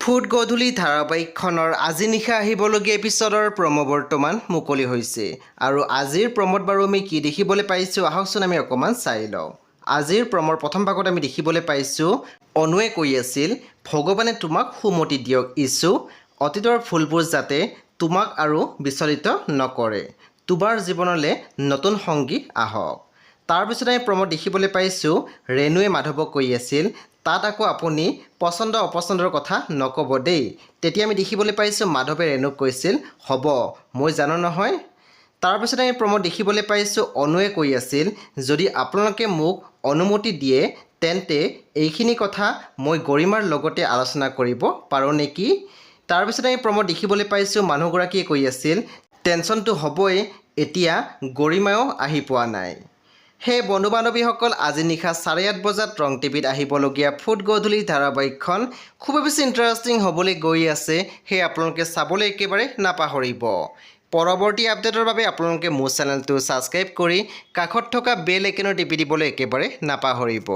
Food গধূলি ধাৰাবাহিকখনৰ আজি নিশা আহিবলগীয়া এপিছডৰ প্ৰমো বৰ্তমান মুকলি হৈছে আৰু আজিৰ প্ৰমোত বাৰু আমি কি দেখিবলৈ পাইছোঁ আহকচোন আমি অকণমান চাই লওঁ। আজিৰ প্ৰমৰ প্ৰথম ভাগত আমি দেখিবলৈ পাইছোঁ অনুৱে কৈ আছিল ভগৱানে তোমাক সুমতি দিয়ক ইছু, অতীতৰ ভুলবোৰ যাতে তোমাক আৰু বিচলিত নকৰে, তোমাৰ জীৱনলৈ নতুন সংগী আহক। তাৰপিছত আমি প্ৰমোত দেখিবলৈ পাইছোঁ ৰেণুৱে মাধৱক কৈ আছিল তাত আকৌ আপুনি পচন্দ অপচন্দৰ কথা নক'ব দেই। তেতিয়া আমি দেখিবলৈ পাইছোঁ মাধৱে ৰেণুক কৈছিল হ'ব মই জানো নহয়। তাৰপিছত আমি প্ৰমোত দেখিবলৈ পাইছোঁ অনুৱে কৈ আছিল যদি আপোনালোকে মোক অনুমতি দিয়ে তেন্তে এইখিনি কথা মই গৰিমাৰ লগতে আলোচনা কৰিব পাৰোঁ নেকি। তাৰপিছত আমি প্ৰমোত দেখিবলৈ পাইছোঁ মানুহগৰাকীয়ে কৈ আছিল টেনশ্যনটো হ'বই, এতিয়া গৰিমাও আহি পোৱা নাই। সেই বন্ধু বান্ধৱীসকল আজি নিশা 8:30 বজাত ৰং টিভিত আহিবলগীয়া ফুড গধূলি ধাৰাবাহিকখন খুবেই বেছি ইণ্টাৰেষ্টিং হ'বলৈ গৈ আছে, সেয়ে আপোনালোকে চাবলৈ একেবাৰে নাপাহৰিব। পৰৱৰ্তী আপডেটৰ বাবে আপোনালোকে মোৰ চেনেলটো ছাবস্ক্ৰাইব কৰি কাষত থকা বেল আইকনত টিপি দিবলৈ একেবাৰে নাপাহৰিব।